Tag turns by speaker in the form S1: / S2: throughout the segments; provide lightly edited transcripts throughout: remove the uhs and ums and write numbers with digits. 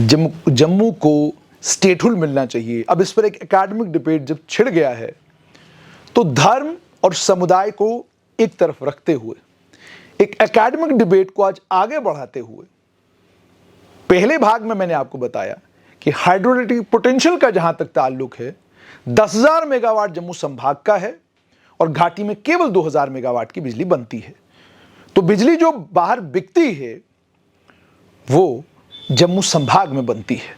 S1: जम्मू को स्टेटहुड मिलना चाहिए। अब इस पर एक एकेडमिक डिबेट जब छिड़ गया है तो धर्म और समुदाय को एक तरफ रखते हुए एक एकेडमिक डिबेट को आज आगे बढ़ाते हुए पहले भाग में मैंने आपको बताया कि हाइड्रोइलेक्ट्रिक पोटेंशियल का जहां तक ताल्लुक है 10,000 मेगावाट जम्मू संभाग का है और घाटी में केवल 2,000 मेगावाट की बिजली बनती है। तो बिजली जो बाहर बिकती है वो जम्मू संभाग में बनती है,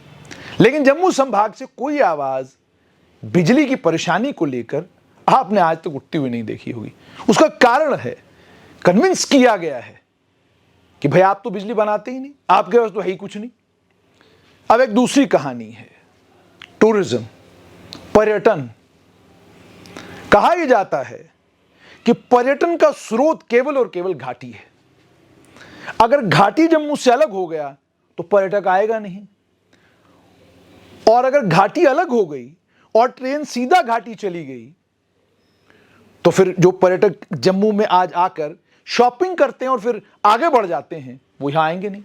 S1: लेकिन जम्मू संभाग से कोई आवाज बिजली की परेशानी को लेकर आपने आज तक उठती हुई नहीं देखी होगी। उसका कारण है कन्विंस किया गया है कि भाई आप तो बिजली बनाते ही नहीं, आपके पास तो है ही कुछ नहीं। अब एक दूसरी कहानी है टूरिज्म, पर्यटन। कहा यह जाता है कि पर्यटन का स्रोत केवल और केवल घाटी है। अगर घाटी जम्मू से अलग हो गया तो पर्यटक आएगा नहीं, और अगर घाटी अलग हो गई और ट्रेन सीधा घाटी चली गई तो फिर जो पर्यटक जम्मू में आज आकर शॉपिंग करते हैं और फिर आगे बढ़ जाते हैं वो यहां आएंगे नहीं,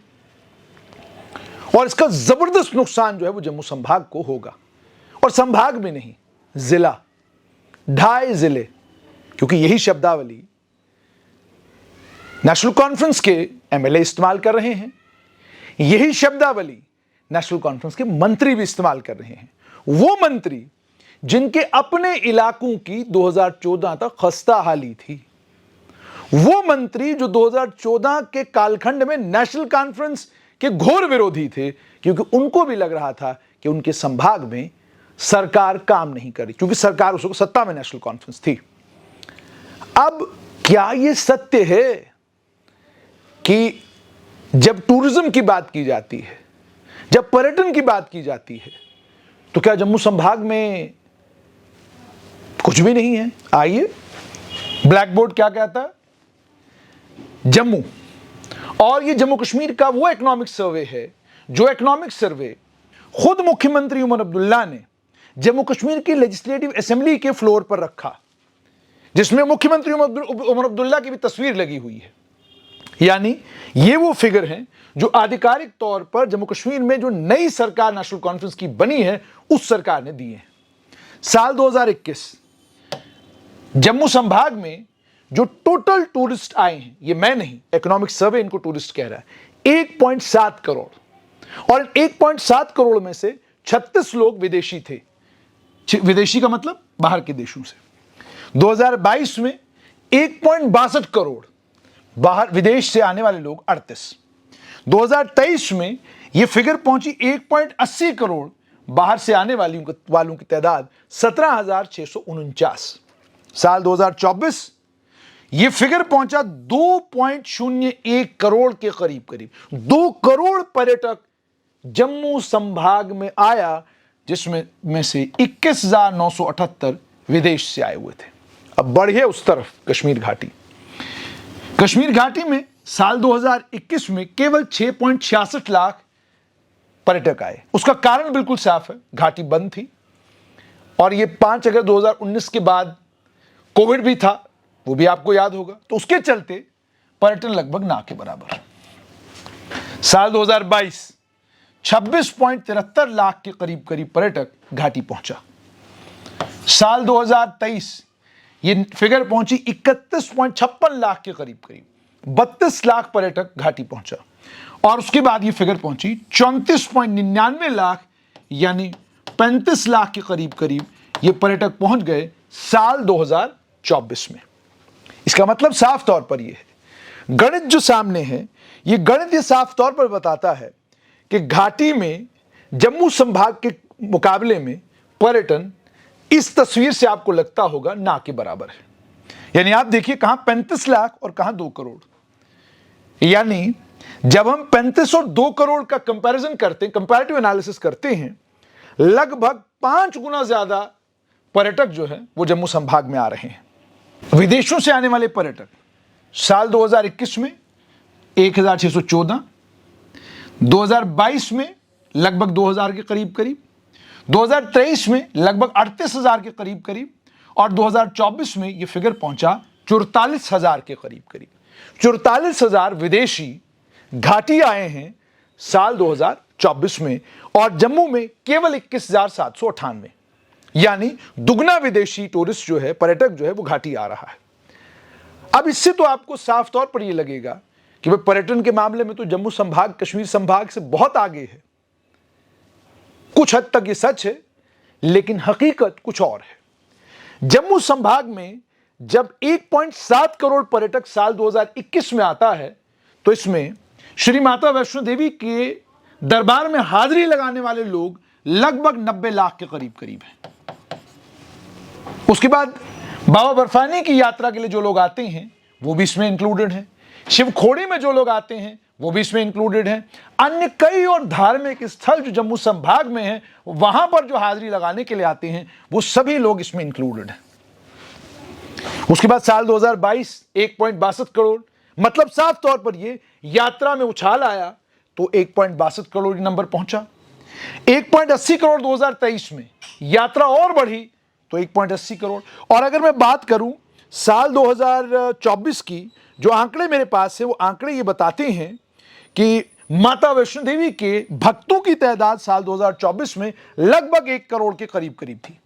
S1: और इसका जबरदस्त नुकसान जो है वो जम्मू संभाग को होगा। और संभाग में नहीं, जिला, 2.5 जिले, क्योंकि यही शब्दावली नेशनल कॉन्फ्रेंस के एमएलए इस्तेमाल कर रहे हैं, यही शब्दावली नेशनल कॉन्फ्रेंस के मंत्री भी इस्तेमाल कर रहे हैं। वो मंत्री जिनके अपने इलाकों की 2014 तक खस्ता हाली थी, वो मंत्री जो 2014 के कालखंड में नेशनल कॉन्फ्रेंस के घोर विरोधी थे, क्योंकि उनको भी लग रहा था कि उनके संभाग में सरकार काम नहीं करी, क्योंकि सरकार उस वक्त सत्ता में नेशनल कॉन्फ्रेंस थी। अब क्या यह सत्य है कि जब टूरिज्म की बात की जाती है, जब पर्यटन की बात की जाती है, तो क्या जम्मू संभाग में कुछ भी नहीं है? आइए, ब्लैक बोर्ड क्या कहता है। जम्मू, और ये जम्मू कश्मीर का वो इकोनॉमिक सर्वे है जो इकोनॉमिक सर्वे खुद मुख्यमंत्री उमर अब्दुल्ला ने जम्मू कश्मीर की लेजिस्लेटिव असेंबली के फ्लोर पर रखा, जिसमें मुख्यमंत्री उमर अब्दुल्ला की भी तस्वीर लगी हुई है। यानी ये वो फिगर हैं जो आधिकारिक तौर पर जम्मू कश्मीर में जो नई सरकार नेशनल कॉन्फ्रेंस की बनी है उस सरकार ने दिए हैं। साल 2021 जम्मू संभाग में जो टोटल टूरिस्ट आए हैं, ये मैं नहीं, इकोनॉमिक सर्वे इनको टूरिस्ट कह रहा है, 1.7 करोड़, और 1.7 करोड़ में से 36 लोग विदेशी थे। विदेशी का मतलब बाहर के देशों से। 2022 में 1.62 करोड़ बाहर विदेश से आने वाले लोग 38। 2023 में यह फिगर पहुंची 1.80 करोड़, बाहर से आने वालों की तादाद 17,649। साल 2024 यह फिगर पहुंचा 2.01 करोड़ के करीब 2 करोड़ पर्यटक जम्मू संभाग में आया, जिसमें से 21,978 विदेश से आए हुए थे। अब बढ़िए उस तरफ कश्मीर घाटी में साल 2021 में केवल 6.66 लाख पर्यटक आए। उसका कारण बिल्कुल साफ है, घाटी बंद थी, और ये 5 अगस्त 2019 के बाद कोविड भी था, वो भी आपको याद होगा, तो उसके चलते पर्यटन लगभग ना के बराबर। साल 2022 26.73 लाख के करीब पर्यटक घाटी पहुंचा। साल 2023 ये फिगर पहुंची 31.56 लाख के करीब 32 लाख पर्यटक घाटी पहुंचा, और उसके बाद ये फिगर पहुंची 34.99 लाख, यानी 35 लाख के करीब ये पर्यटक पहुंच गए साल 2024 में। इसका मतलब साफ तौर पर ये है, गणित जो सामने है, ये गणित ये साफ तौर पर बताता है कि घाटी में जम्मू संभाग के मुकाबले में पर्यटन इस तस्वीर से आपको लगता होगा ना के बराबर है। यानी आप देखिए कहां 35 लाख और कहां 2 करोड़। यानी जब हम 35 और 2 करोड़ का कंपैरिजन करते हैं, कंपैरेटिव एनालिसिस करते हैं, लगभग 5 गुना ज्यादा पर्यटक जो है वो जम्मू संभाग में आ रहे हैं। विदेशों से आने वाले पर्यटक साल 2021 में 1,614, 2022 में लगभग 2,000 के करीब, 2023 में लगभग 38,000 के करीब, और 2024 में यह फिगर पहुंचा 44,000 के करीब। 44,000 विदेशी घाटी आए हैं साल 2024 में और जम्मू में केवल 21,798, यानी दुगना विदेशी टूरिस्ट जो है, पर्यटक जो है वो घाटी आ रहा है। अब इससे तो आपको साफ तौर पर यह लगेगा कि भाई पर्यटन के मामले में तो जम्मू संभाग कश्मीर संभाग से बहुत आगे है। कुछ हद तक ये सच है, लेकिन हकीकत कुछ और है। जम्मू संभाग में जब 1.7 करोड़ पर्यटक साल 2021 में आता है, तो इसमें श्री माता वैष्णो देवी के दरबार में हाजिरी लगाने वाले लोग लगभग 90 लाख के करीब हैं। उसके बाद बाबा बर्फानी की यात्रा के लिए जो लोग आते हैं वो भी इसमें इंक्लूडेड हैं। शिवखोड़ी में जो लोग आते हैं वो भी इसमें इंक्लूडेड हैं। अन्य कई और धार्मिक स्थल जो जम्मू संभाग में हैं, वहां पर जो हाजिरी लगाने के लिए आते हैं वो सभी लोग इसमें इंक्लूडेड हैं। उसके बाद साल 2022 1.62 करोड़, मतलब साफ तौर पर ये यात्रा में उछाल आया तो 1.62 करोड़ नंबर पहुंचा। 1.80 करोड़ 2023 में यात्रा और बढ़ी तो 1.80 करोड़। और अगर मैं बात करूं साल 2024 की, जो आंकड़े मेरे पास है वो आंकड़े ये बताते हैं कि माता वैष्णो देवी के भक्तों की तादाद साल 2024 में लगभग 1 करोड़ के करीब थी।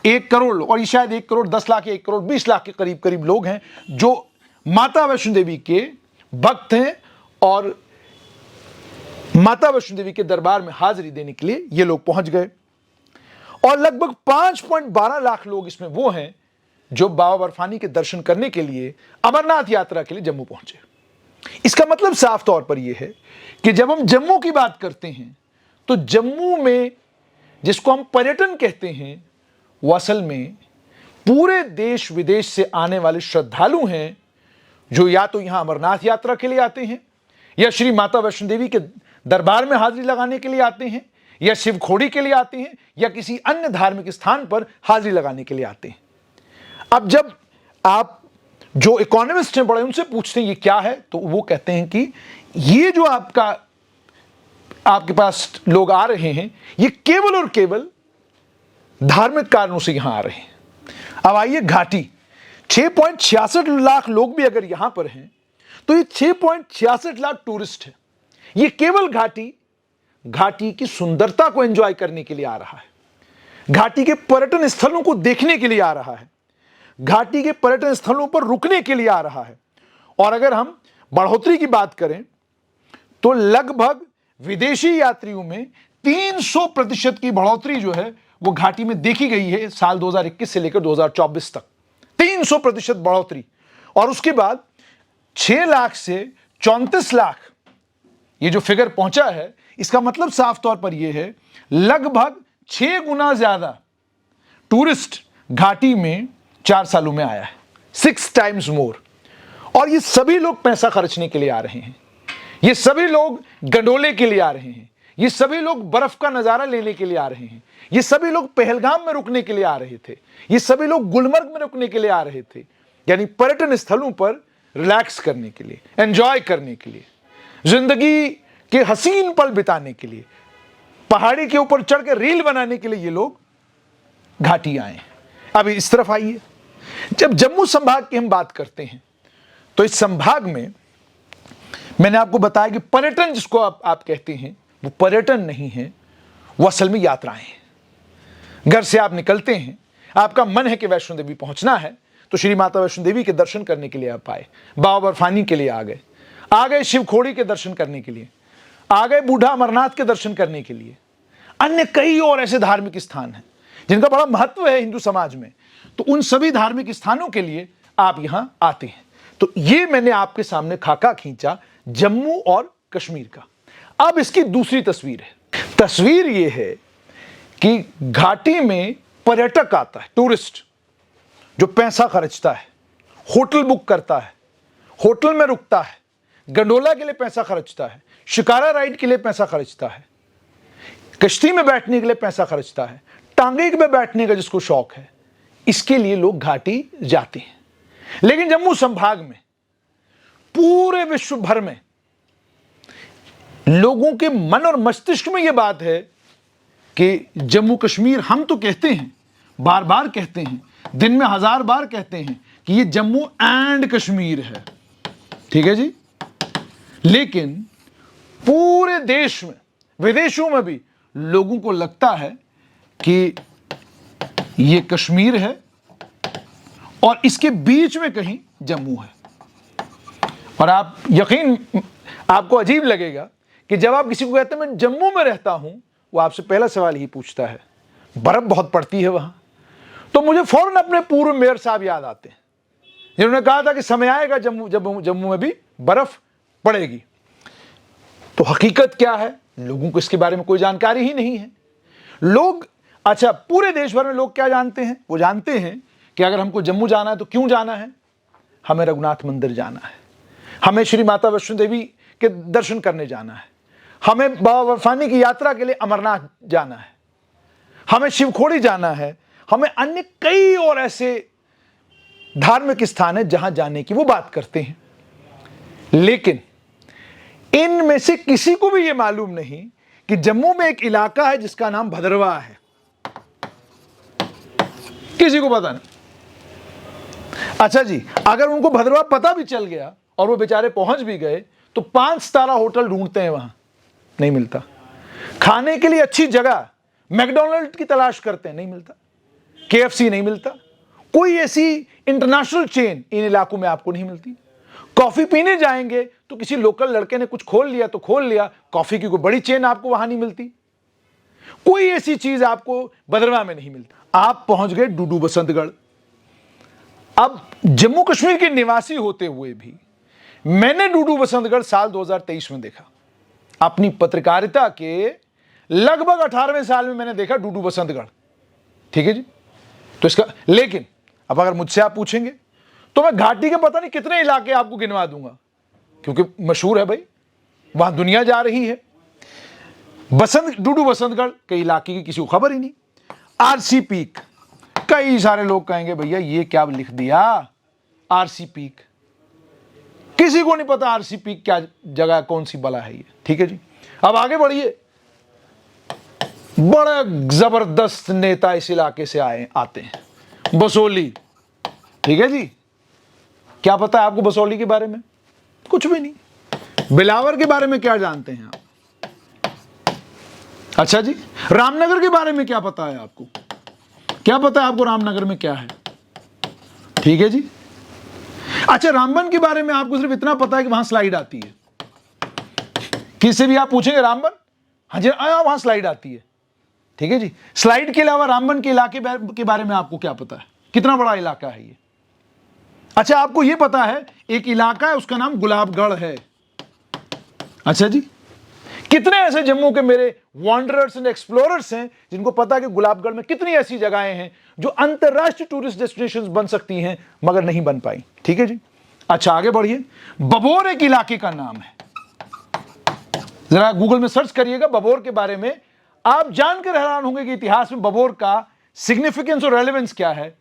S1: 1 करोड़, और ये शायद 1 करोड़ 10 लाख, 1 करोड़ 20 लाख के करीब लोग हैं जो माता वैष्णो देवी के भक्त हैं और माता वैष्णो देवी के दरबार में हाजिरी देने के लिए ये लोग पहुंच गए। और लगभग 5.12 लाख लोग इसमें वो हैं जो बाबा बर्फानी के दर्शन करने के लिए अमरनाथ यात्रा के लिए जम्मू पहुंचे। इसका मतलब साफ तौर पर यह है कि जब हम जम्मू की बात करते हैं तो जम्मू में जिसको हम पर्यटन कहते हैं वो असल में पूरे देश विदेश से आने वाले श्रद्धालु हैं जो या तो यहां अमरनाथ यात्रा के लिए आते हैं, या श्री माता वैष्णो देवी के दरबार में हाजिरी लगाने के लिए आते हैं, या शिवखोड़ी के लिए आते हैं, या किसी अन्य धार्मिक स्थान पर हाजिरी लगाने के लिए आते हैं। अब जब आप जो इकोनॉमिस्ट हैं बड़े उनसे पूछते हैं ये क्या है, तो वो कहते हैं कि ये जो आपके पास लोग आ रहे हैं ये केवल और केवल धार्मिक कारणों से यहां आ रहे हैं। अब आइए घाटी, 6.66 लाख लोग भी अगर यहां पर हैं तो ये 6.66 लाख टूरिस्ट हैं। ये केवल घाटी की सुंदरता को एंजॉय करने के लिए आ रहा है, घाटी के पर्यटन स्थलों को देखने के लिए आ रहा है, घाटी के पर्यटन स्थलों पर रुकने के लिए आ रहा है। और अगर हम बढ़ोतरी की बात करें तो लगभग विदेशी यात्रियों में 300% की बढ़ोतरी जो है वो घाटी में देखी गई है साल 2021 से लेकर 2024 तक। 300% बढ़ोतरी। और उसके बाद 6 लाख से 34 लाख ये जो फिगर पहुंचा है, इसका मतलब साफ तौर पर यह है लगभग 6 गुना ज्यादा टूरिस्ट घाटी में 4 सालों में आया है, 6 टाइम्स मोर। और ये सभी लोग पैसा खर्चने के लिए आ रहे हैं, ये सभी लोग गंडोले के लिए आ रहे हैं, ये सभी लोग बर्फ का नजारा लेने के लिए आ रहे हैं, ये सभी लोग पहलगाम में रुकने के लिए आ रहे थे, ये सभी लोग गुलमर्ग में रुकने के लिए आ रहे थे। यानी पर्यटन स्थलों पर रिलैक्स करने के लिए, एंजॉय करने के लिए, जिंदगी के हसीन पल बिताने के लिए, पहाड़ी के ऊपर चढ़ के रील बनाने के लिए ये लोग घाटी आए। अब इस तरफ आइए, जब जम्मू संभाग की हम बात करते हैं तो इस संभाग में मैंने आपको बताया कि पर्यटन जिसको आप कहते हैं वो पर्यटन नहीं है, वो असल में यात्राएं हैं। घर से आप निकलते हैं, आपका मन है कि वैष्णो देवी पहुंचना है, तो श्री माता वैष्णो देवी के दर्शन करने के लिए आप आए, बाबा बर्फानी के लिए आ गए शिवखोड़ी के दर्शन करने के लिए, आ गए बूढ़ा अमरनाथ के दर्शन करने के लिए। अन्य कई और ऐसे धार्मिक स्थान हैं जिनका बड़ा महत्व है हिंदू समाज में, तो उन सभी धार्मिक स्थानों के लिए आप यहां आते हैं। तो ये मैंने आपके सामने खाका खींचा जम्मू और कश्मीर का। अब इसकी दूसरी तस्वीर है। तस्वीर ये है कि घाटी में पर्यटक आता है, टूरिस्ट जो पैसा खर्चता है, होटल बुक करता है, होटल में रुकता है, गंडोला के लिए पैसा खर्चता है, शिकारा राइड के लिए पैसा खर्चता है, कश्ती में बैठने के लिए पैसा खर्चता है, टांगे में बैठने का जिसको शौक है, इसके लिए लोग घाटी जाते हैं। लेकिन जम्मू संभाग में पूरे विश्व भर में लोगों के मन और मस्तिष्क में यह बात है कि जम्मू कश्मीर, हम तो कहते हैं, बार बार कहते हैं, दिन में 1000 बार कहते हैं कि ये जम्मू एंड कश्मीर है, ठीक है जी। लेकिन पूरे देश में विदेशों में भी लोगों को लगता है कि ये कश्मीर है और इसके बीच में कहीं जम्मू है। और आप यकीन, आपको अजीब लगेगा कि जब आप किसी को कहते हैं मैं जम्मू में रहता हूं, वो आपसे पहला सवाल ही पूछता है बर्फ बहुत पड़ती है वहां। तो मुझे फौरन अपने पूर्व मेयर साहब याद आते हैं जिन्होंने कहा था कि समय आएगा जम्मू में भी बर्फ पड़ेगी। तो हकीकत क्या है, लोगों को इसके बारे में कोई जानकारी ही नहीं है। लोग, अच्छा, पूरे देश भर में लोग क्या जानते हैं? वो जानते हैं कि अगर हमको जम्मू जाना है तो क्यों जाना है? हमें रघुनाथ मंदिर जाना है, हमें श्री माता वैष्णो देवी के दर्शन करने जाना है, हमें बाबा बर्फानी की यात्रा के लिए अमरनाथ जाना है, हमें शिवखोड़ी जाना है, हमें अन्य कई और ऐसे धार्मिक स्थान है जहां जाने की वो बात करते हैं। लेकिन इनमें से किसी को भी यह मालूम नहीं कि जम्मू में एक इलाका है जिसका नाम भदरवा है। किसी को पता नहीं। अच्छा जी, अगर उनको भदरवा पता भी चल गया और वो बेचारे पहुंच भी गए तो 5 तारा होटल ढूंढते हैं, वहां नहीं मिलता। खाने के लिए अच्छी जगह मैकडॉनल्ड की तलाश करते हैं, नहीं मिलता। KFC नहीं मिलता। कोई ऐसी इंटरनेशनल चेन इन इलाकों में आपको नहीं मिलती। कॉफी पीने जाएंगे तो किसी लोकल लड़के ने कुछ खोल लिया तो खोल लिया, कॉफी की कोई बड़ी चेन आपको वहां नहीं मिलती। कोई ऐसी चीज आपको भदरवा में नहीं मिलती। आप पहुंच गए डूडू बसंतगढ़। अब जम्मू कश्मीर के निवासी होते हुए भी मैंने डूडू बसंतगढ़ साल 2023 में देखा। अपनी पत्रकारिता के लगभग 18वें साल में मैंने देखा डूडू बसंतगढ़। ठीक है जी। तो इसका, लेकिन अब अगर मुझसे आप पूछेंगे तो मैं घाटी के पता नहीं कितने इलाके आपको गिनवा दूंगा, क्योंकि मशहूर है भाई, वहां दुनिया जा रही है। डूडू बसंतगढ़ के इलाके की किसी को खबर ही नहीं। RC पीक, कई सारे लोग कहेंगे भैया ये क्या लिख दिया RC पीक, किसी को नहीं पता RC पीक क्या जगह, कौन सी बला है ये। ठीक है जी। अब आगे बढ़िए। बड़े जबरदस्त नेता इस इलाके से आते हैं, बसोली। ठीक है जी। क्या पता है आपको बसोली के बारे में? कुछ भी नहीं। बिलावर के बारे में क्या जानते हैं आप? अच्छा जी। रामनगर के बारे में क्या पता है आपको? क्या पता है आपको रामनगर में क्या है? ठीक है जी। अच्छा, रामबन के बारे में आपको सिर्फ इतना पता है कि वहां स्लाइड आती है। किससे भी आप पूछेंगे रामबन, हाँ जी वहां स्लाइड आती है। ठीक है जी। स्लाइड के अलावा रामबन के इलाके के बारे में आपको क्या पता है? कितना बड़ा इलाका है ये? अच्छा, आपको यह पता है एक इलाका है उसका नाम गुलाबगढ़ है। अच्छा जी। कितने ऐसे जम्मू के मेरे वॉन्डरर्स एंड एक्सप्लोरर्स हैं जिनको पता है कि गुलाबगढ़ में कितनी ऐसी जगहें हैं जो अंतरराष्ट्रीय टूरिस्ट डेस्टिनेशंस बन सकती हैं मगर नहीं बन पाई। ठीक है जी। अच्छा, आगे बढ़िए। बबोर एक इलाके का नाम है। जरा गूगल में सर्च करिएगा बबोर के बारे में, आप जानकर हैरान होंगे कि इतिहास में बबोर का सिग्निफिकेंस और रेलेवेंस क्या है।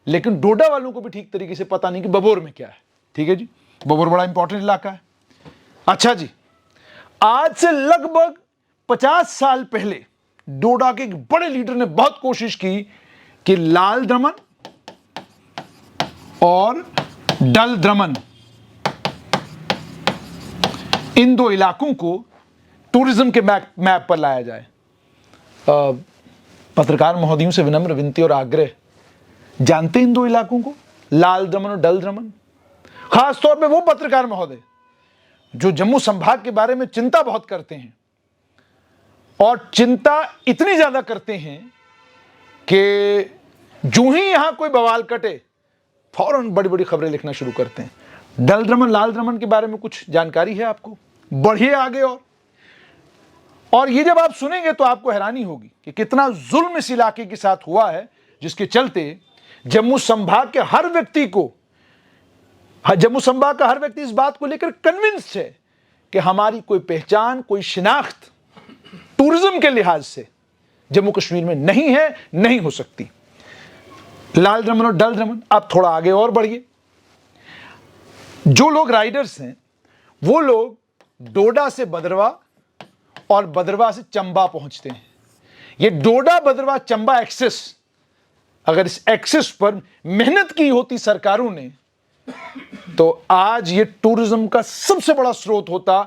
S1: लेकिन डोडा वालों को भी ठीक तरीके से पता नहीं कि बबोर में क्या है। ठीक है जी। बबोर बड़ा इंपॉर्टेंट इलाका है। अच्छा जी। आज से लगभग 50 साल पहले डोडा के एक बड़े लीडर ने बहुत कोशिश की कि लाल दमन और डल दमन, इन दो इलाकों को टूरिज्म के मैप पर लाया जाए। पत्रकार महोदयों से विनम्र विनती और आग्रह, जानते इन दो इलाकों को, लाल दमन और डल दमन? खासतौर पे वो पत्रकार महोदय जो जम्मू संभाग के बारे में चिंता बहुत करते हैं, और चिंता इतनी ज्यादा करते हैं कि जो ही यहां कोई बवाल कटे फौरन बड़ी बड़ी खबरें लिखना शुरू करते हैं। डल दमन लाल दमन के बारे में कुछ जानकारी है आपको? बढ़िए आगे। और ये जब आप सुनेंगे तो आपको हैरानी होगी कि कितना जुल्म इस इलाके के साथ हुआ है, जिसके चलते जम्मू संभाग के हर व्यक्ति को, जम्मू संभाग का हर व्यक्ति इस बात को लेकर कन्विंस्ड है कि हमारी कोई पहचान, कोई शिनाख्त टूरिज्म के लिहाज से जम्मू कश्मीर में नहीं है, नहीं हो सकती। लाल दमन और डल दमन। आप थोड़ा आगे और बढ़िए। जो लोग राइडर्स हैं वो लोग डोडा से बदरवा और बदरवा से चंबा पहुंचते हैं। ये डोडा बदरवा चंबा एक्सेस, अगर इस एक्सेस पर मेहनत की होती सरकारों ने तो आज ये टूरिज्म का सबसे बड़ा स्रोत होता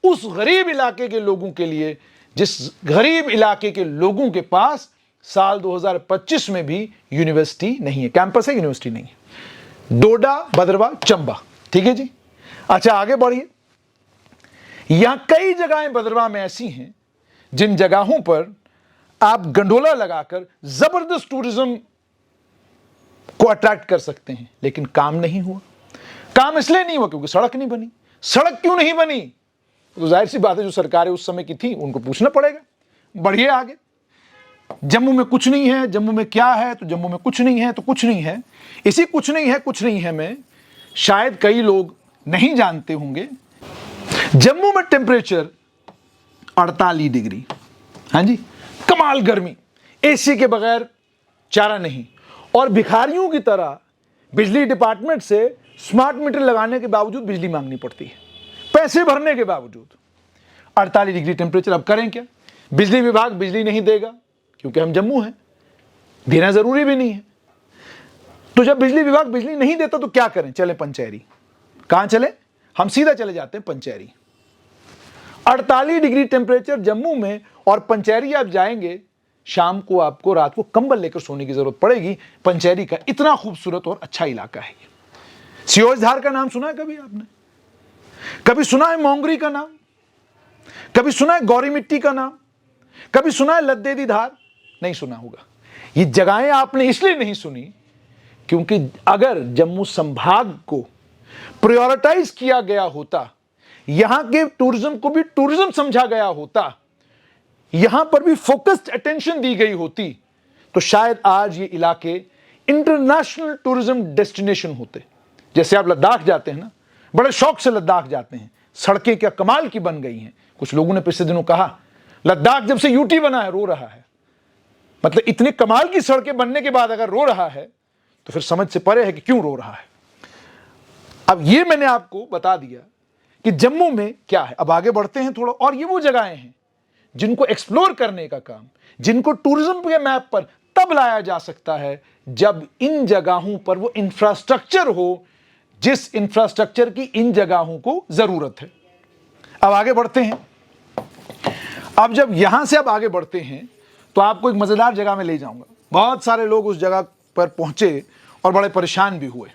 S1: उस गरीब इलाके के लोगों के लिए जिस गरीब इलाके के लोगों के पास साल 2025 में भी यूनिवर्सिटी नहीं है, कैंपस है, यूनिवर्सिटी नहीं है। डोडा, भद्रवाह, चंबा, ठीक है जी। अच्छा आगे बढ़िए। यहां कई जगहें भद्रवाह में ऐसी हैं जिन जगहों पर आप गंडोला लगाकर जबरदस्त टूरिज्म को अट्रैक्ट कर सकते हैं, लेकिन काम नहीं हुआ। काम इसलिए नहीं हुआ क्योंकि सड़क नहीं बनी। सड़क क्यों नहीं बनी? तो जाहिर सी बात है, जो सरकारें उस समय की थी उनको पूछना पड़ेगा। बढ़िए आगे। जम्मू में कुछ नहीं है, जम्मू में क्या है? तो जम्मू में कुछ नहीं है तो कुछ नहीं है। इसी कुछ नहीं है में शायद कई लोग नहीं जानते होंगे, जम्मू में टेम्परेचर 48 डिग्री, हाँ जी, कमाल गर्मी, एसी के बगैर चारा नहीं। और भिखारियों की तरह बिजली डिपार्टमेंट से स्मार्ट मीटर लगाने के बावजूद बिजली मांगनी पड़ती है, पैसे भरने के बावजूद। 48 डिग्री टेम्परेचर, अब करें क्या? बिजली विभाग बिजली नहीं देगा क्योंकि हम जम्मू हैं, देना जरूरी भी नहीं है। तो जब बिजली विभाग बिजली नहीं देता तो क्या करें? चले पंचैरी। कहां चले? हम सीधा चले जाते हैं पंचैरी। 48 डिग्री टेम्परेचर जम्मू में, और पंचैरी आप जाएंगे शाम को आपको रात को कंबल लेकर सोने की जरूरत पड़ेगी। पंचैरी का इतना खूबसूरत और अच्छा इलाका है ये। सियोजधार का नाम सुना है कभी आपने? कभी सुना है मोंगरी का नाम? कभी सुना है गौरी मिट्टी का नाम? कभी सुना है लद्देदी धार? नहीं सुना होगा। ये जगहें आपने इसलिए नहीं सुनी क्योंकि अगर जम्मू संभाग को प्रायोरिटाइज किया गया होता, यहां के टूरिज्म को भी टूरिज्म समझा गया होता, यहां पर भी फोकस्ड अटेंशन दी गई होती, तो शायद आज ये इलाके इंटरनेशनल टूरिज्म डेस्टिनेशन होते। जैसे आप लद्दाख जाते हैं ना, बड़े शौक से लद्दाख जाते हैं, सड़कें क्या कमाल की बन गई हैं। कुछ लोगों ने पिछले दिनों कहा लद्दाख जब से यूटी बना है रो रहा है। मतलब इतने कमाल की सड़कें बनने के बाद अगर रो रहा है तो फिर समझ से परे है कि क्यों रो रहा है। अब ये मैंने आपको बता दिया कि जम्मू में क्या है। अब आगे बढ़ते हैं थोड़ा, और ये वो जगहें हैं जिनको एक्सप्लोर करने का काम, जिनको टूरिज्म के मैप पर तब लाया जा सकता है जब इन जगहों पर वो इंफ्रास्ट्रक्चर हो जिस इंफ्रास्ट्रक्चर की इन जगहों को जरूरत है। अब आगे बढ़ते हैं। अब जब यहां से अब आगे बढ़ते हैं तो आपको एक मजेदार जगह में ले जाऊंगा। बहुत सारे लोग उस जगह पर पहुंचे और बड़े परेशान भी हुए।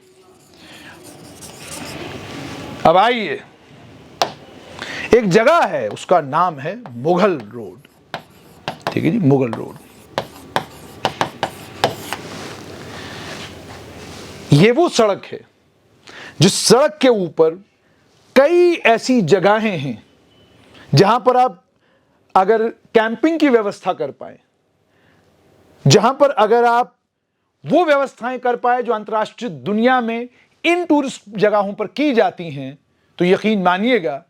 S1: अब आइए, एक जगह है उसका नाम है मुगल रोड, ठीक है जी, मुगल रोड। ये वो सड़क है जिस सड़क के ऊपर कई ऐसी जगहें हैं जहां पर आप अगर कैंपिंग की व्यवस्था कर पाए, जहां पर अगर आप वो व्यवस्थाएं कर पाए जो अंतर्राष्ट्रीय दुनिया में इन टूरिस्ट जगहों पर की जाती हैं, तो यकीन मानिएगा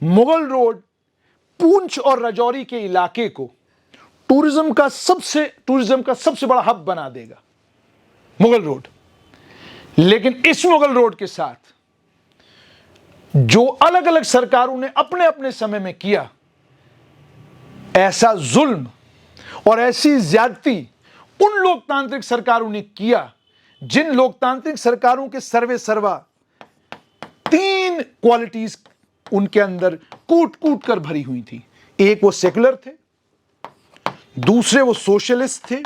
S1: मुगल रोड पुंछ और राजौरी के इलाके को टूरिज्म का सबसे बड़ा हब बना देगा मुगल रोड। लेकिन इस मुगल रोड के साथ जो अलग अलग सरकारों ने अपने अपने समय में किया, ऐसा जुल्म और ऐसी ज्यादती उन लोकतांत्रिक सरकारों ने किया जिन लोकतांत्रिक सरकारों के सर्वे सर्वा 3 क्वालिटीज उनके अंदर कूट कूट कर भरी हुई थी। एक वो सेकुलर थे, दूसरे वो सोशलिस्ट थे,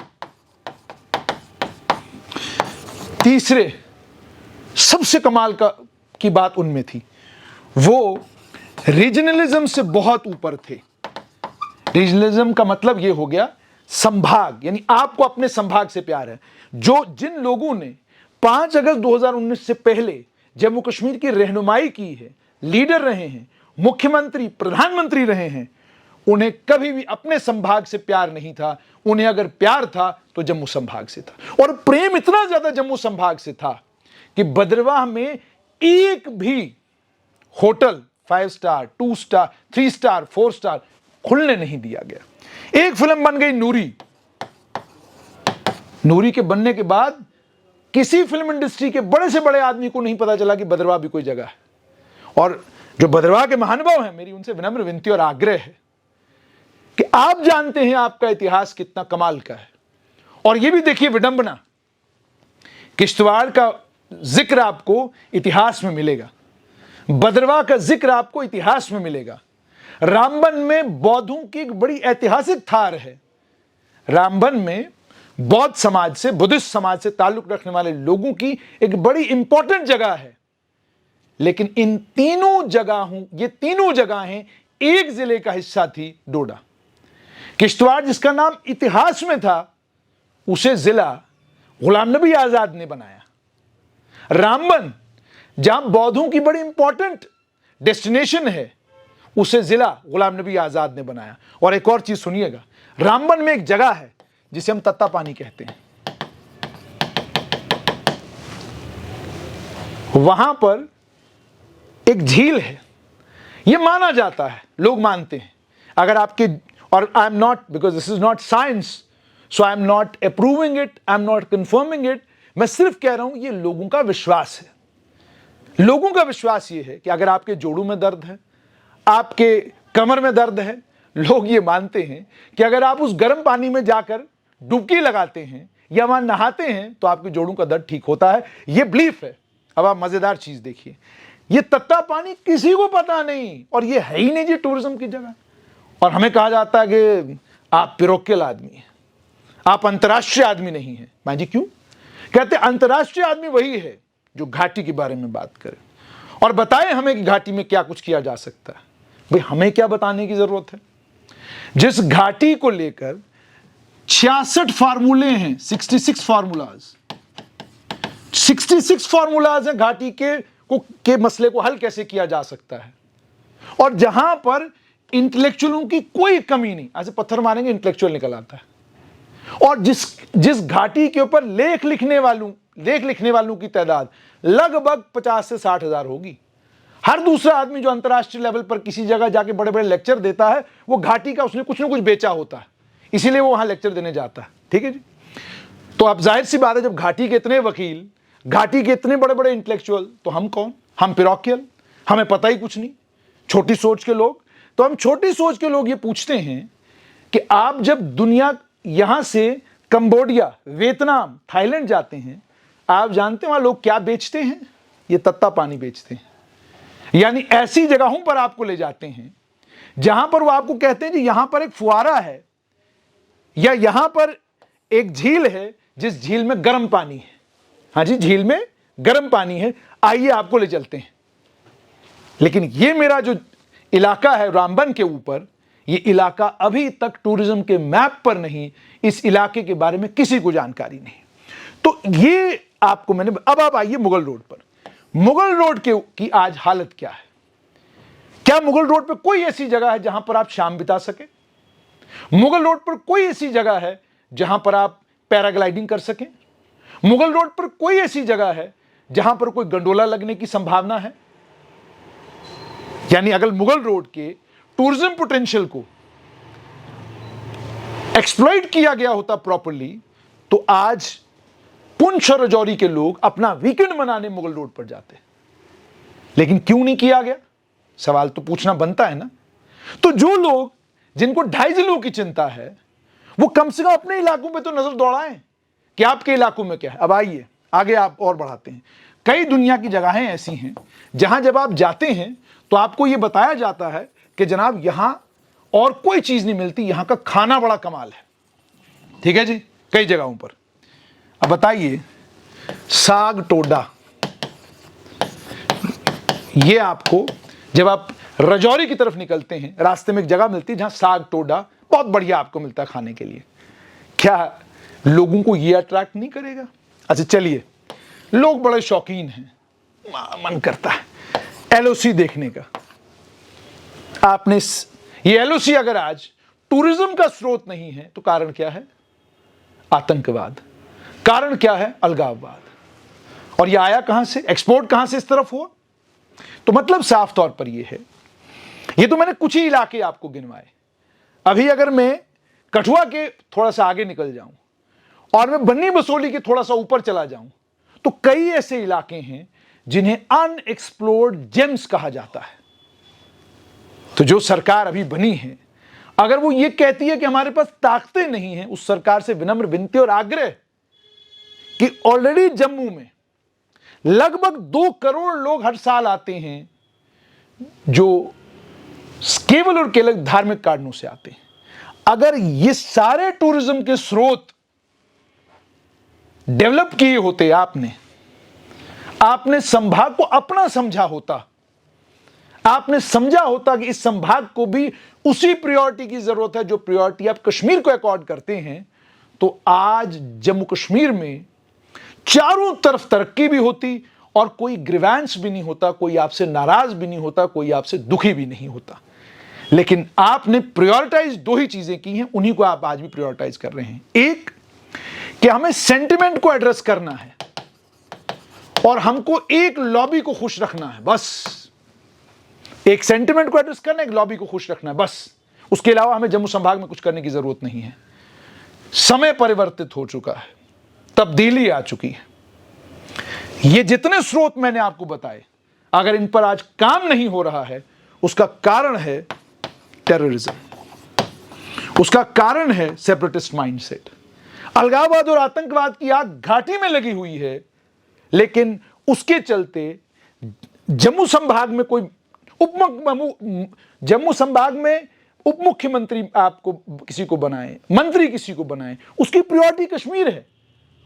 S1: तीसरे सबसे कमाल की बात उनमें थी, वो रीजनलिज्म से बहुत ऊपर थे। रीजनलिज्म का मतलब ये हो गया संभाग, यानी आपको अपने संभाग से प्यार है। जिन लोगों ने 5 अगस्त 2019 से पहले जम्मू कश्मीर की रहनुमाई की है, लीडर रहे हैं, मुख्यमंत्री, प्रधानमंत्री रहे हैं, उन्हें कभी भी अपने संभाग से प्यार नहीं था। उन्हें अगर प्यार था तो जम्मू संभाग से था। और प्रेम इतना ज्यादा जम्मू संभाग से था कि भद्रवाह में एक भी hotel 5 star, 2 star, 3 star, 4 star खुलने नहीं दिया गया। एक फिल्म बन गई नूरी। नूरी के बनने के बाद किसी फिल्म इंडस्ट्री के बड़े से बड़े आदमी को नहीं पता चला कि भद्रवाह भी कोई जगह है। और जो भद्रवाह के महानुभाव हैं, मेरी उनसे विनम्र विनती और आग्रह है कि आप जानते हैं आपका इतिहास कितना कमाल का है। और यह भी देखिए विडंबना, किश्तवाड़ का जिक्र आपको इतिहास में मिलेगा, भद्रवाह का जिक्र आपको इतिहास में मिलेगा, रामबन में बौद्धों की एक बड़ी ऐतिहासिक थार है। रामबन में बौद्ध समाज से, बुद्धिस्ट समाज से ताल्लुक रखने वाले लोगों की एक बड़ी इंपॉर्टेंट जगह है। लेकिन इन तीनों जगहों, ये तीनों जगहें एक जिले का हिस्सा थी, डोडा। किश्तवाड़ जिसका नाम इतिहास में था, उसे जिला गुलाम नबी आजाद ने बनाया। रामबन जहां बौद्धों की बड़ी इंपॉर्टेंट डेस्टिनेशन है, उसे जिला गुलाम नबी आजाद ने बनाया। और एक और चीज सुनिएगा, रामबन में एक जगह है जिसे हम तत्ता पानी कहते हैं। वहां पर एक झील है। यह माना जाता है, लोग मानते हैं, अगर आपके, और I am not, because this is not science, so I am not approving it, I am not confirming it, मैं सिर्फ कह रहा हूं यह लोगों का विश्वास है। लोगों का विश्वास यह है कि अगर आपके जोड़ों में दर्द है, आपके कमर में दर्द है, लोग ये मानते हैं कि अगर आप उस गर्म पानी में जाकर डुबकी लगाते हैं या वहां नहाते हैं तो आपके जोड़ों का दर्द ठीक होता है। यह बिलीफ है। अब आप मजेदार चीज देखिए, यह तत्ता पानी किसी को पता नहीं, और यह है ही नहीं जी टूरिज्म की जगह। और हमें कहा जाता है कि आप पिरोक्कल आदमी हैं, आप अंतर्राष्ट्रीय आदमी नहीं हैं। मां जी क्यों? कहते अंतर्राष्ट्रीय आदमी वही है जो घाटी के बारे में बात करे और बताए हमें कि घाटी में क्या कुछ किया जा सकता है। भाई हमें क्या बताने की जरूरत है? जिस घाटी को लेकर 66 फार्मूले हैं, 66 फार्मूलाज, 66 फार्मूलाज हैं घाटी के मसले को हल कैसे किया जा सकता है। और जहां पर इंटेलेक्चुअलों की कोई कमी नहीं, ऐसे पत्थर मारेंगे इंटेलेक्चुअल निकल आता है। और जिस घाटी के ऊपर लेख लिखने वालों की तादाद लगभग 50 से 60 हजार होगी। हर दूसरा आदमी जो अंतर्राष्ट्रीय लेवल पर किसी जगह जाके बड़े बड़े लेक्चर देता है, वो घाटी का उसने कुछ ना कुछ बेचा होता है, इसीलिए वो वहां लेक्चर देने जाता है। ठीक है जी। तो अब जाहिर सी बात है, जब घाटी के इतने वकील, घाटी के इतने बड़े बड़े इंटेलेक्चुअल, तो हम कौन? हम पिरोक्कियल, हमें पता ही कुछ नहीं, छोटी सोच के लोग। तो हम छोटी सोच के लोग ये पूछते हैं कि आप जब दुनिया यहां से कंबोडिया, वियतनाम, थाईलैंड जाते हैं, आप जानते हैं वहां लोग क्या बेचते हैं? ये तत्ता पानी बेचते हैं। यानी ऐसी जगहों पर आपको ले जाते हैं जहां पर वो आपको कहते हैं कि यहां पर एक फुआरा है या यहां पर एक झील है, जिस झील में गर्म पानी है। हाँ जी, झील में गर्म पानी है, आइए आपको ले चलते हैं। लेकिन ये मेरा जो इलाका है रामबन के ऊपर, ये इलाका अभी तक टूरिज्म के मैप पर नहीं, इस इलाके के बारे में किसी को जानकारी नहीं। तो ये आपको मैंने, अब आप आइए मुगल रोड पर। मुगल रोड की आज हालत क्या है? क्या मुगल रोड पर कोई ऐसी जगह है जहां पर आप शाम बिता सके? मुगल रोड पर कोई ऐसी जगह है जहां पर आप पैराग्लाइडिंग कर सकें? मुगल रोड पर कोई ऐसी जगह है जहां पर कोई गंडोला लगने की संभावना है? यानी अगर मुगल रोड के टूरिज्म पोटेंशियल को एक्सप्लॉइट किया गया होता प्रॉपर्ली, तो आज पुंछ और राजौरी के लोग अपना वीकेंड मनाने मुगल रोड पर जाते। लेकिन क्यों नहीं किया गया? सवाल तो पूछना बनता है ना। तो जो लोग, जिनको 2.5 जिलों की चिंता है, वो कम से कम अपने इलाकों पे तो नजर दौड़ाएं कि आपके इलाकों में क्या है। अब आइए आगे आप और बढ़ाते हैं। कई दुनिया की जगहें ऐसी हैं जहां जब आप जाते हैं तो आपको यह बताया जाता है कि जनाब यहां और कोई चीज नहीं मिलती, यहां का खाना बड़ा कमाल है। ठीक है जी, कई जगहों पर। अब बताइए, साग टोडा, ये आपको जब आप राजौरी की तरफ निकलते हैं, रास्ते में एक जगह मिलती है जहां साग टोडा बहुत बढ़िया आपको मिलता है खाने के लिए। क्या लोगों को ये अट्रैक्ट नहीं करेगा? अच्छा चलिए, लोग बड़े शौकीन हैं, मन करता है एलओसी देखने का। आपने ये एलओसी अगर आज टूरिज्म का स्रोत नहीं है तो कारण क्या है? आतंकवाद। कारण क्या है? अलगाववाद। और ये आया कहां से? एक्सपोर्ट कहां से इस तरफ हुआ? तो मतलब साफ तौर पर ये है, ये तो मैंने कुछ ही इलाके आपको गिनवाए। अभी अगर मैं कठुआ के थोड़ा सा आगे निकल जाऊं और मैं बन्नी बसोली के थोड़ा सा ऊपर चला जाऊं, तो कई ऐसे इलाके हैं जिन्हें अनएक्सप्लोर्ड जेम्स कहा जाता है। तो जो सरकार अभी बनी है, अगर वो ये कहती है कि हमारे पास ताकतें नहीं हैं, उस सरकार से विनम्र विनती और आग्रह कि ऑलरेडी जम्मू में लगभग 2 करोड़ लोग हर साल आते हैं जो केवल और केवल धार्मिक कारणों से आते हैं। अगर ये सारे टूरिज्म के स्रोत डेवलप किए होते, आपने संभाग को अपना समझा होता, आपने समझा होता कि इस संभाग को भी उसी प्रायोरिटी की जरूरत है जो प्रायोरिटी आप कश्मीर को अकॉर्ड करते हैं, तो आज जम्मू कश्मीर में चारों तरफ तरक्की भी होती और कोई ग्रीवेंस भी नहीं होता, कोई आपसे नाराज भी नहीं होता, कोई आपसे दुखी भी नहीं होता। लेकिन आपने प्रायोरिटाइज दो ही चीजें की हैं, उन्हीं को आप आज भी प्रायोरिटाइज कर रहे हैं। एक कि हमें सेंटिमेंट को एड्रेस करना है और हमको एक लॉबी को खुश रखना है, बस एक सेंटिमेंट को एड्रेस करना है, एक लॉबी को खुश रखना है, बस। उसके अलावा हमें जम्मू संभाग में कुछ करने की जरूरत नहीं है। समय परिवर्तित हो चुका है, तब्दीली आ चुकी है। ये जितने स्रोत मैंने आपको बताए, अगर इन पर आज काम नहीं हो रहा है, उसका कारण है टेररिज्म, उसका कारण है सेपरेटिस्ट माइंडसेट। अलगाववाद और आतंकवाद की आग घाटी में लगी हुई है, लेकिन उसके चलते जम्मू संभाग में कोई जम्मू संभाग में उप मुख्यमंत्री आपको किसी को बनाए, मंत्री किसी को बनाए, उसकी प्रायोरिटी कश्मीर है,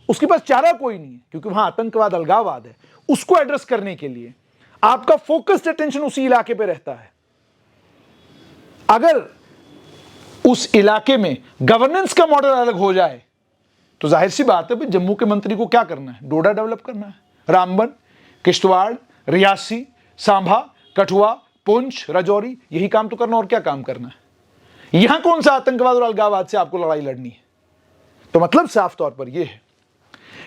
S1: उसके पास चारा कोई नहीं है, क्योंकि वहां आतंकवाद अलगाववाद है। उसको एड्रेस करने के लिए आपका फोकस्ड अटेंशन उसी इलाके पे रहता है। अगर उस इलाके में गवर्नेंस का मॉडल अलग हो जाए तो जाहिर सी बात है, जम्मू के मंत्री को क्या करना है? डोडा डेवलप करना है, रामबन, किश्तवाड़, रियासी, सांभा, कठुआ, पुंछ, राजौरी, यही काम तो करना, और क्या काम करना है? यहां कौन सा आतंकवाद और अलगाववाद से आपको लड़ाई लड़नी है? तो मतलब साफ तौर पर यह है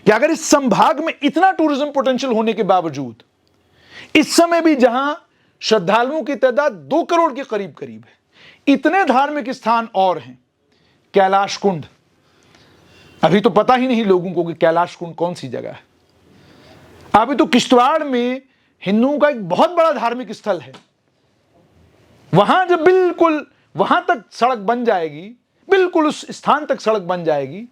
S1: कि अगर इस संभाग में इतना टूरिज्म पोटेंशियल होने के बावजूद इस समय भी जहां श्रद्धालुओं की तादाद 2 करोड़ के करीब करीब है, इतने धार्मिक स्थान और हैं, कैलाश कुंड, अभी तो पता ही नहीं लोगों को कि कैलाश कुंड कौन सी जगह है। अभी तो किश्तवाड़ में हिंदुओं का एक बहुत बड़ा धार्मिक स्थल है, वहां जब बिल्कुल वहां तक सड़क बन जाएगी, बिल्कुल उस स्थान तक सड़क बन जाएगी,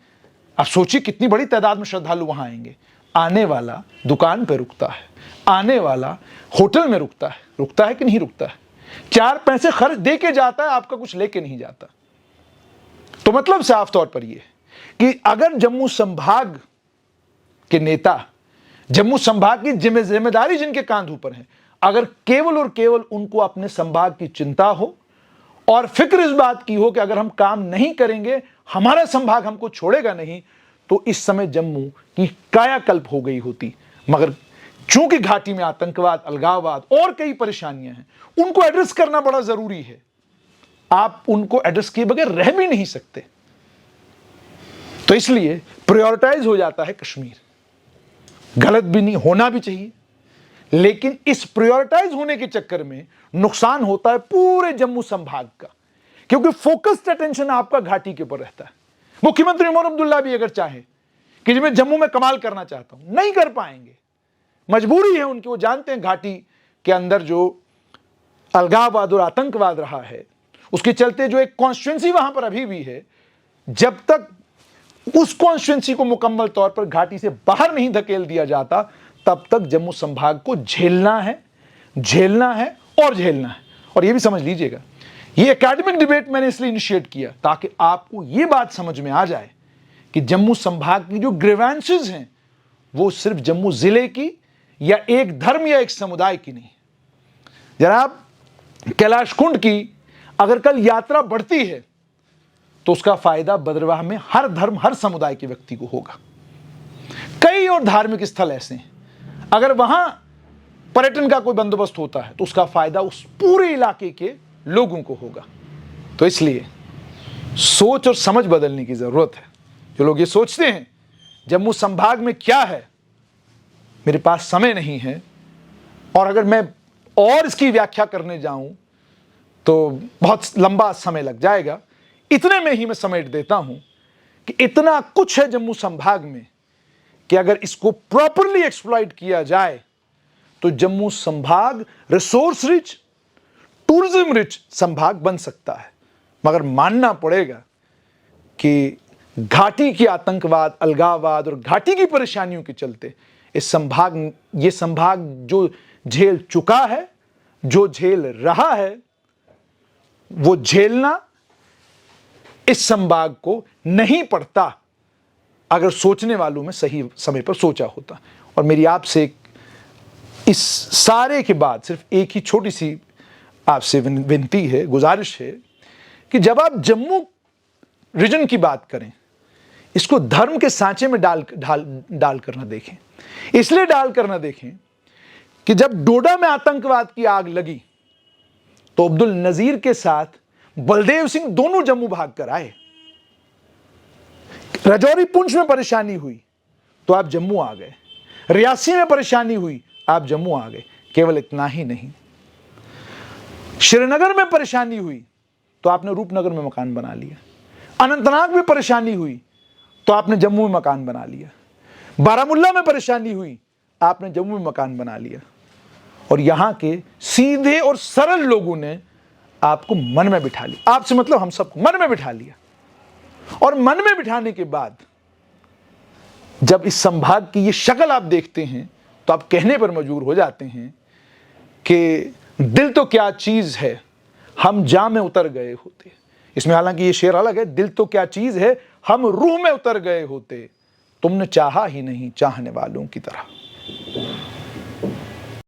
S1: अब सोचिए कितनी बड़ी तादाद में श्रद्धालु वहां आएंगे। आने वाला दुकान पे रुकता है, आने वाला होटल में रुकता है कि नहीं रुकता है? 4 पैसे खर्च दे के जाता है, आपका कुछ लेके नहीं जाता। तो मतलब साफ तौर पर यह कि अगर जम्मू संभाग के नेता, जम्मू संभाग की जिम्मेदारी जिनके कांधों पर है, अगर केवल और केवल उनको अपने संभाग की चिंता हो और फिक्र इस बात की हो कि अगर हम काम नहीं करेंगे हमारा संभाग हमको छोड़ेगा नहीं, तो इस समय जम्मू की कायाकल्प हो गई होती। मगर चूंकि घाटी में आतंकवाद, अलगाववाद और कई परेशानियां हैं, उनको एड्रेस करना बड़ा जरूरी है। आप उनको एड्रेस किए बगैर रह भी नहीं सकते, तो इसलिए प्रायोरिटाइज हो जाता है कश्मीर। गलत भी नहीं होना भी चाहिए, लेकिन इस प्रायोरिटाइज होने के चक्कर में नुकसान होता है पूरे जम्मू संभाग का, क्योंकि फोकस्ड अटेंशन आपका घाटी के ऊपर रहता है। मुख्यमंत्री उमर अब्दुल्ला भी अगर चाहे कि मैं जम्मू में कमाल करना चाहता हूं, नहीं कर पाएंगे, मजबूरी है उनकी। वो जानते हैं घाटी के अंदर जो अलगाववाद और आतंकवाद रहा है, उसके चलते जो एक कॉन्स्टिट्यूएंसी वहां पर अभी भी है, जब तक उस कॉन्स्टिट्यूएंसी को मुकम्मल तौर पर घाटी से बाहर नहीं धकेल दिया जाता, तब तक जम्मू संभाग को झेलना है और झेलना है। और यह भी समझ लीजिएगा, यह एकेडमिक डिबेट मैंने इसलिए इनिशिएट किया ताकि आपको यह बात समझ में आ जाए कि जम्मू संभाग की जो ग्रीवेंसेस हैं वो सिर्फ जम्मू जिले की या एक धर्म या एक समुदाय की नहीं। जनाब, कैलाश कुंड की अगर कल यात्रा बढ़ती है तो उसका फायदा बद्रवाह में हर धर्म, हर समुदाय के व्यक्ति को होगा। कई और धार्मिक स्थल ऐसे हैं, अगर वहां पर्यटन का कोई बंदोबस्त होता है तो उसका फायदा उस पूरे इलाके के लोगों को होगा। तो इसलिए सोच और समझ बदलने की जरूरत है। जो लोग ये सोचते हैं जम्मू संभाग में क्या है, मेरे पास समय नहीं है, और अगर मैं और इसकी व्याख्या करने जाऊं तो बहुत लंबा समय लग जाएगा। इतने में ही मैं समेट देता हूं कि इतना कुछ है जम्मू संभाग में कि अगर इसको प्रॉपरली एक्सप्लॉइट किया जाए तो जम्मू संभाग रिसोर्स रिच, टूरिज्म रिच संभाग बन सकता है। मगर मानना पड़ेगा कि घाटी की आतंकवाद, अलगाववाद और घाटी की परेशानियों के चलते ये संभाग जो झेल चुका है, जो झेल रहा है, वो झेलना इस संभाग को नहीं पड़ता अगर सोचने वालों में सही समय पर सोचा होता। और मेरी आपसे इस सारे के बाद सिर्फ एक ही छोटी सी आपसे विनती है, गुजारिश है कि जब आप जम्मू रीजन की बात करें, इसको धर्म के सांचे में डाल कर ना देखें। इसलिए डाल कर ना देखें कि जब डोडा में आतंकवाद की आग लगी तो अब्दुल नजीर के साथ बलदेव सिंह दोनों जम्मू भाग कर आए। राजौरी पुंछ में परेशानी हुई तो आप जम्मू आ गए, रियासी में परेशानी हुई आप जम्मू आ गए। केवल इतना ही नहीं, श्रीनगर में परेशानी हुई तो आपने रूपनगर में मकान बना लिया, अनंतनाग में परेशानी हुई तो आपने जम्मू में मकान बना लिया, बारामुल्ला में परेशानी हुई आपने जम्मू में मकान बना लिया। और यहां के सीधे और सरल लोगों ने आपको मन में बिठा लिया। आपसे मतलब हम सबको मन में बिठा लिया। और मन में बिठाने के बाद जब इस संभाग की ये शक्ल आप देखते हैं तो आप कहने पर मजबूर हो जाते हैं कि दिल तो क्या चीज है, हम जा में उतर गए होते। इसमें हालांकि ये शेर अलग है, दिल तो क्या चीज है, हम रूह में उतर गए होते, तुमने चाहा ही नहीं चाहने वालों की तरह।